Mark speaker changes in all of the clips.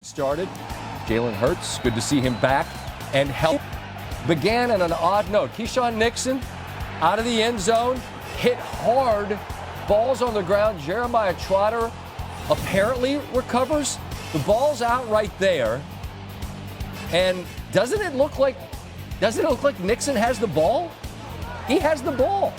Speaker 1: Started. Jalen Hurts, good to see him back. And help began on an odd note. Keyshawn Nixon out of the end zone, hit hard, balls on the ground. Jeremiah Trotter apparently recovers. The ball's out right there. And doesn't it look like Nixon has the ball? He has the ball.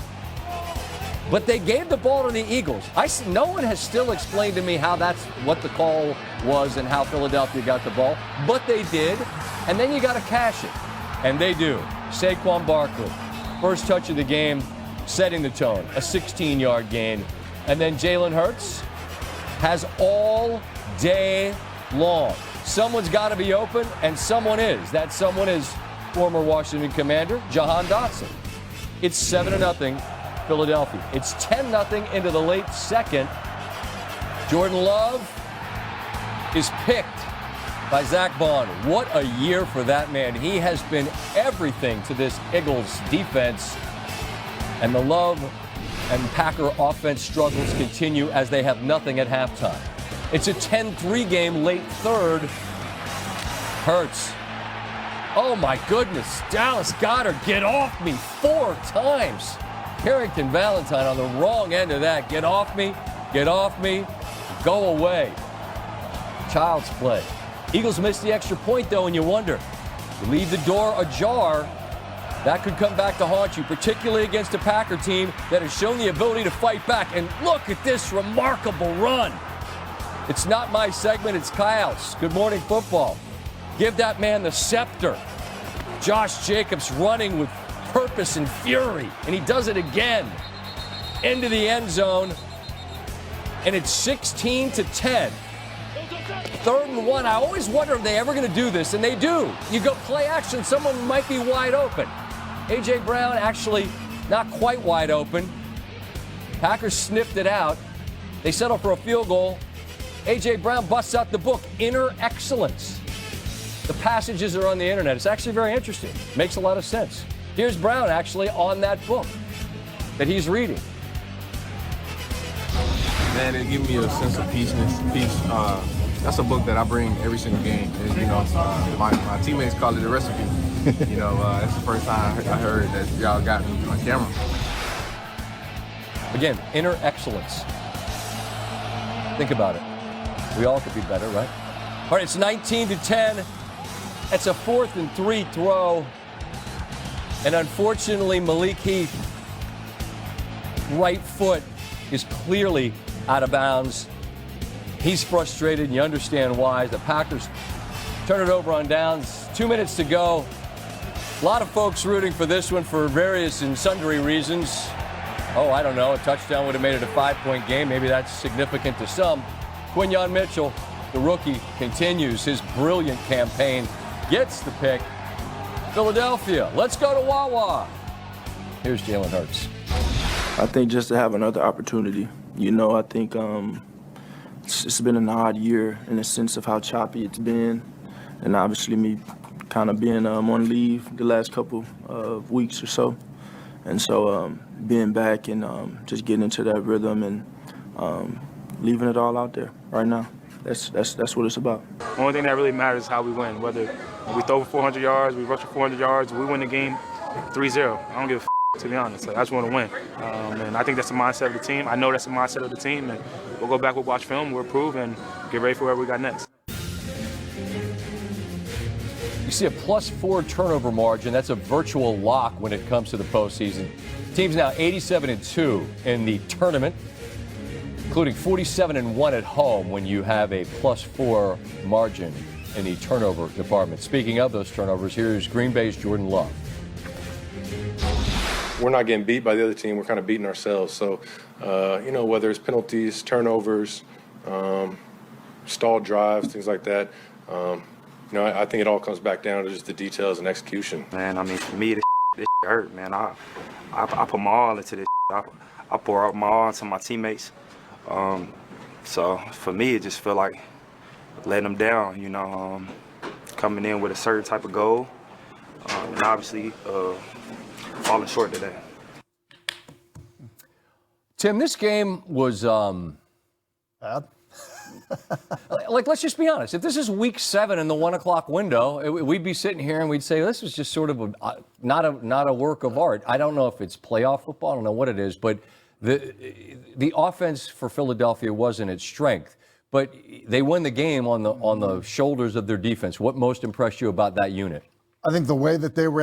Speaker 1: But they gave the ball to the Eagles. No one has still explained to me how that's what the call was and how Philadelphia got the ball. But they did. And then you got to cash it. And they do. Saquon Barkley, first touch of the game, setting the tone. A 16-yard gain. And then Jalen Hurts has all day long. Someone's got to be open, and someone is. That someone is former Washington Commander Jahan Dotson. It's 7-0. Philadelphia. It's 10-0 into the late second. Jordan Love is picked by Zach Bond. What a year for that man. He has been everything to this Eagles defense. And the Love and Packer offense struggles continue as they have nothing at halftime. It's a 10-3 game late third. Hurts. Oh my goodness. Dallas Goedert, get off me 4 times. Harrington Valentine on the wrong end of that. Get off me, go away. Child's play. Eagles missed the extra point, though, and you wonder, you leave the door ajar, that could come back to haunt you, particularly against a Packer team that has shown the ability to fight back. And look at this remarkable run. It's not my segment, it's Kyle's. Good Morning Football. Give that man the scepter. Josh Jacobs running with purpose and fury, and he does it again into the end zone, and it's 16-10. 3rd and 1. I always wonder if they're ever going to do this, and they do. You go play action, someone might be wide open. A.J. Brown actually not quite wide open. Packers sniffed it out. They settle for a field goal. A.J. Brown busts out the book, Inner Excellence. The passages are on the internet. It's actually very interesting. Makes a lot of sense. Here's Brown actually on that book that he's reading.
Speaker 2: Man, it gives me a sense of peace. That's a book that I bring every single game. And, you know, my teammates call it a recipe. You know, that's the first time I heard that y'all got me on camera.
Speaker 1: Again, inner excellence. Think about it. We all could be better, right? All right, it's 19-10. It's a 4th and 3 throw. And unfortunately, Malik Heath, right foot is clearly out of bounds. He's frustrated, and you understand why. The Packers turn it over on downs. 2 minutes to go. A lot of folks rooting for this one for various and sundry reasons. Oh, I don't know. A touchdown would have made it a 5-point game. Maybe that's significant to some. Quinyon Mitchell, the rookie, continues his brilliant campaign. Gets the pick. Philadelphia, let's go to Wawa. Here's Jalen Hurts.
Speaker 3: I think just to have another opportunity. You know, I think it's been an odd year in the sense of how choppy it's been. And obviously me kind of being on leave the last couple of weeks or so. And so being back and just getting into that rhythm and leaving it all out there right now. That's what it's about.
Speaker 4: The only thing that really matters is how we win. Whether we throw for 400 yards, we rush for 400 yards, we win the game 3-0. I don't give a to be honest. I just want to win. And I think that's the mindset of the team. I know that's the mindset of the team. And we'll go back, we'll watch film, we'll improve, and get ready for whatever we got next.
Speaker 1: You see a +4 turnover margin. That's a virtual lock when it comes to the postseason. Team's now 87-2 in the tournament, including 47-1 at home when you have a +4 margin in the turnover department. Speaking of those turnovers, here's Green Bay's Jordan Love.
Speaker 5: We're not getting beat by the other team. We're kind of beating ourselves. So, you know, whether it's penalties, turnovers, stalled drives, things like that, you know, I think it all comes back down to just the details and execution.
Speaker 4: Man, I mean, for me, this hurt, man. I put my all into this. I pour out my all into my teammates. So for me, it just feel like letting them down, you know, coming in with a certain type of goal, and obviously falling short today.
Speaker 1: Tim, this game was bad. like, let's just be honest. If this is week 7 in the 1 o'clock window, we'd be sitting here and we'd say this was just sort of not a work of art. I don't know if it's playoff football. I don't know what it is, but the offense for Philadelphia wasn't its strength. But they win the game on the shoulders of their defense. What most impressed you about that unit?
Speaker 6: I think the way that they were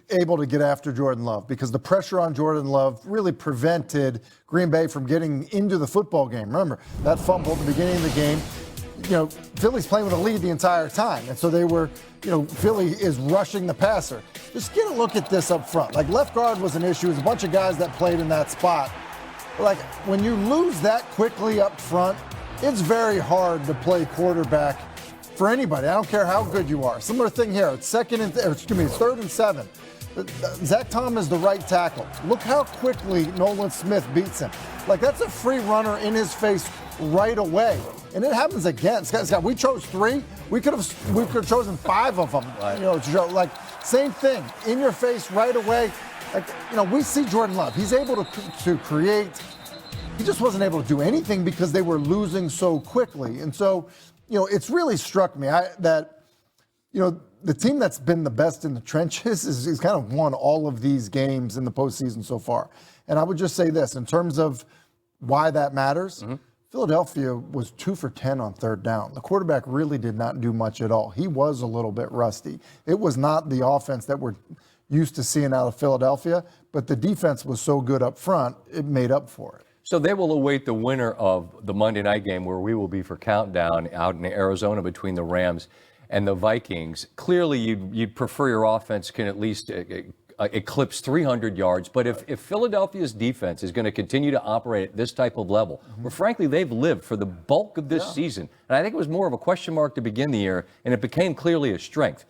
Speaker 6: able to get after Jordan Love, because the pressure on Jordan Love really prevented Green Bay from getting into the football game. Remember, that fumble at the beginning of the game, Philly's playing with a lead the entire time. And so they were, Philly is rushing the passer. Just get a look at this up front. Like, left guard was an issue. There's a bunch of guys that played in that spot. Like, when you lose that quickly up front, it's very hard to play quarterback for anybody. I don't care how good you are. Similar thing here. It's 3rd and 7. Zach Tom is the right tackle. Look how quickly Nolan Smith beats him. Like, that's a free runner in his face right away. And it happens again. Scott, we chose 3. We could have chosen 5 of them. Right. Like, same thing. In your face right away. Like, we see Jordan Love. He's able to create. He just wasn't able to do anything because they were losing so quickly. And so, it's really struck me that the team that's been the best in the trenches is kind of won all of these games in the postseason so far. And I would just say this, in terms of why that matters, Philadelphia was 2 for 10 on 3rd down. The quarterback really did not do much at all. He was a little bit rusty. It was not the offense that we're used to seeing out of Philadelphia, but the defense was so good up front, it made up for it.
Speaker 1: So they will await the winner of the Monday night game, where we will be for countdown out in Arizona between the Rams and the Vikings. Clearly, you'd prefer your offense can at least eclipse 300 yards. But if Philadelphia's defense is going to continue to operate at this type of level, where frankly they've lived for the bulk of this season, and I think it was more of a question mark to begin the year, and it became clearly a strength.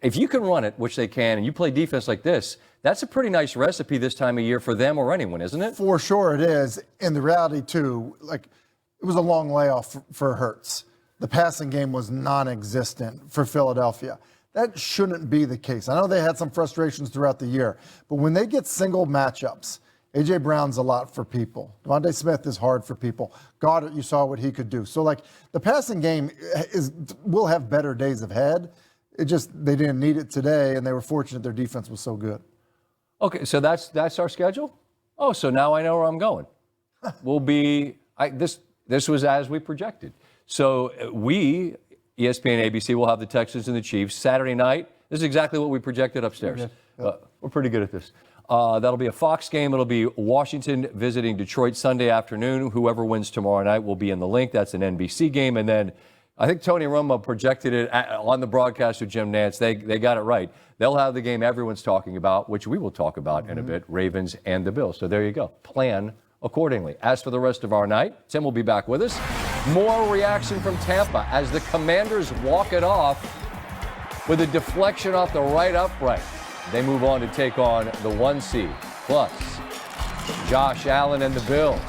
Speaker 1: If you can run it, which they can, and you play defense like this, that's a pretty nice recipe this time of year for them or anyone, isn't it?
Speaker 6: For sure it is. And the reality, too, like, it was a long layoff for Hurts. The passing game was non-existent for Philadelphia. That shouldn't be the case. I know they had some frustrations throughout the year, but when they get single matchups, A.J. Brown's a lot for people. Devontae Smith is hard for people. Goddard, you saw what he could do. So, like, the passing game will have better days ahead. It just, they didn't need it today, and they were fortunate their defense was so good. Okay, so that's our schedule? Oh, so now I know where I'm going. We'll be, this was as we projected. So we, ESPN ABC, will have the Texans and the Chiefs. Saturday night, this is exactly what we projected upstairs. We're pretty good at this. That'll be a Fox game. It'll be Washington visiting Detroit Sunday afternoon. Whoever wins tomorrow night will be in the link. That's an NBC game. And then I think Tony Romo projected it on the broadcast with Jim Nantz. They got it right. They'll have the game everyone's talking about, which we will talk about in a bit, Ravens and the Bills. So there you go. Plan accordingly. As for the rest of our night, Tim will be back with us. More reaction from Tampa as the Commanders walk it off with a deflection off the right upright. They move on to take on the 1 seed. Plus, Josh Allen and the Bills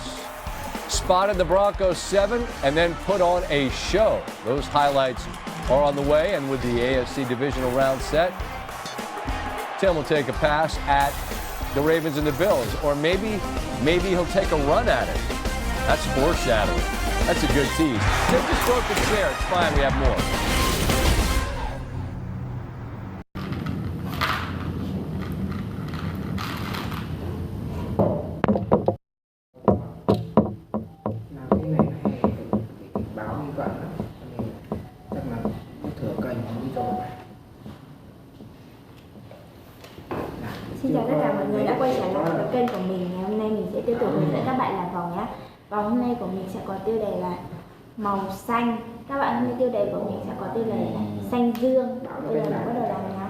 Speaker 6: spotted the Broncos 7 and then put on a show. Those highlights are on the way, and with the AFC Divisional Round set, Tim will take a pass at the Ravens and the Bills, or maybe he'll take a run at it. That's foreshadowing. That's a good tease. Tim just broke the chair. It's fine. We have more.
Speaker 7: Xin chào tất cả mọi người đã quay trở lại với kênh của mình. Ngày hôm nay mình sẽ tiếp tục hướng dẫn các bạn làm vòng nhé. Vòng hôm nay của mình sẽ có tiêu đề là màu xanh. Các bạn hôm nay tiêu đề của mình sẽ có tiêu đề là xanh dương. Bây giờ mình bắt đầu làm nhé.